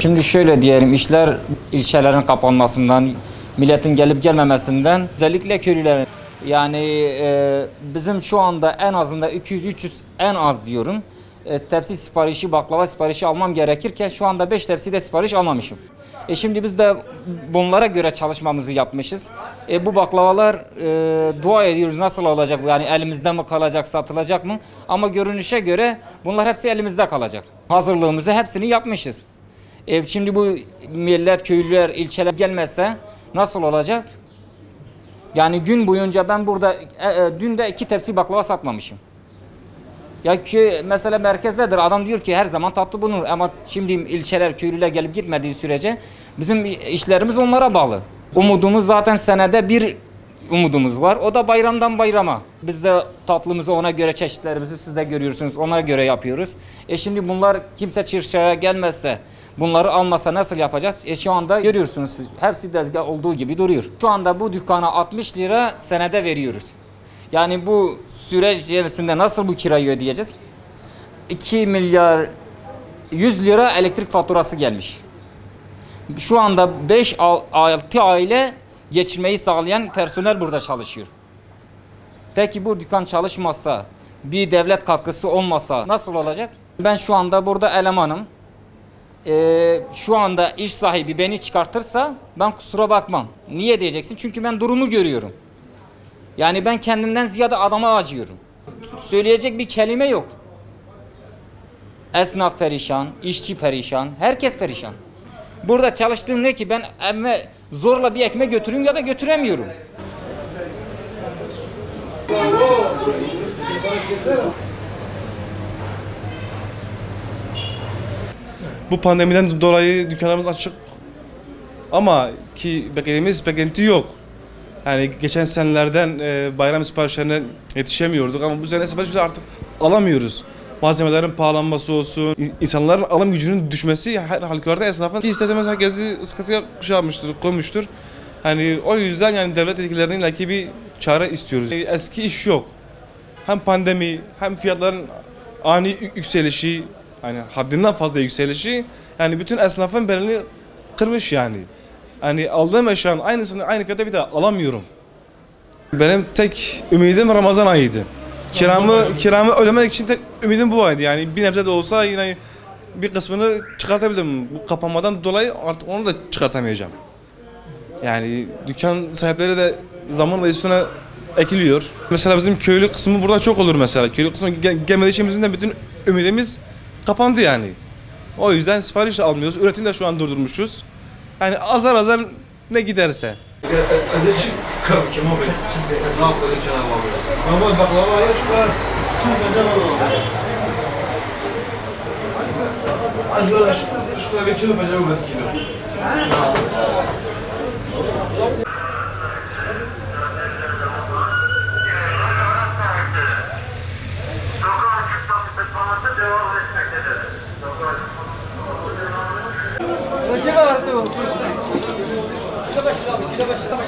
Şimdi şöyle diyelim, işler ilçelerin kapanmasından, milletin gelip gelmemesinden, özellikle köylülerin. Yani bizim şu anda en azından 200-300 en az diyorum. Tepsi siparişi, baklava siparişi almam gerekirken şu anda 5 tepsi de sipariş almamışım. Şimdi biz de bunlara göre çalışmamızı yapmışız. Bu baklavalar dua ediyoruz nasıl olacak? Yani elimizde mi kalacak, satılacak mı? Ama görünüşe göre bunlar hepsi elimizde kalacak. Hazırlığımızı hepsini yapmışız. Şimdi bu millet, köylüler, ilçeler gelmezse nasıl olacak? Yani gün boyunca ben burada dün de 2 tepsi baklava satmamışım. Ya ki mesela merkezdedir, adam diyor ki her zaman tatlı bulunur ama şimdi ilçeler, köylüler gelip gitmediği sürece bizim işlerimiz onlara bağlı. Umudumuz zaten senede bir umudumuz var, o da bayramdan bayrama. Biz de tatlımızı ona göre, çeşitlerimizi siz de görüyorsunuz, ona göre yapıyoruz. Şimdi bunlar kimse çırşıya gelmezse, bunları almasa nasıl yapacağız? Şu anda görüyorsunuz siz, hepsi tezgah olduğu gibi duruyor. Şu anda bu dükkana 60 lira senede veriyoruz. Yani bu süreç içerisinde nasıl bu kirayı ödeyeceğiz? 2 milyar 100 lira elektrik faturası gelmiş. Şu anda 5-6 aile geçirmeyi sağlayan personel burada çalışıyor. Peki bu dükkan çalışmazsa, bir devlet katkısı olmasa nasıl olacak? Ben şu anda burada elemanım. Şu anda iş sahibi beni çıkartırsa ben kusura bakmam. Niye diyeceksin? Çünkü ben durumu görüyorum. Yani ben kendimden ziyade adama acıyorum. Söyleyecek bir kelime yok. Esnaf perişan, işçi perişan, herkes perişan. Burada çalıştığım ne ki, ben evime zorla bir ekmek götürüyorum ya da götüremiyorum. Bu pandemiden dolayı dükkanlarımız açık ama ki beklediğimiz beklenti yok. Yani geçen senelerden bayram siparişlerine yetişemiyorduk ama bu sene sipariş artık alamıyoruz. Malzemelerin pahalanması olsun, insanların alım gücünün düşmesi her halükarda esnafın ki istersen herkesi sıkıntıya koymuştur. Hani o yüzden yani devlet yetkililerinin illaki bir çare istiyoruz. Eski iş yok. Hem pandemi hem fiyatların ani yükselişi, hani haddinden fazla yükselişi, yani bütün esnafın belini kırmış yani. Hani aldığım eşyanın aynısını aynı fiyata bir daha alamıyorum. Benim tek ümidim Ramazan ayıydı. Kiramı ödemek için tek ümidim bu aydı. Yani bir nebze de olsa yine bir kısmını çıkartabildim. Bu kapanmadan dolayı artık onu da çıkartamayacağım. Yani dükkan sahipleri de zamanla üstüne ekiliyor. Mesela bizim köylü kısmı burada çok olur mesela. Köylü kısmı gelmediği için bizim de bütün ümidimiz kapandı yani. O yüzden sipariş almıyoruz. Üretimi de şu an durdurmuşuz. Yani azar azar ne giderse. Azıcık kim o be? Ne yapıyor Cenab-ı Allah? Ama baklava yaşlar. Şimdi Cenab-ı Allah. Acaba şu kadar bir kilo bacağım var kilo. Kilo başına.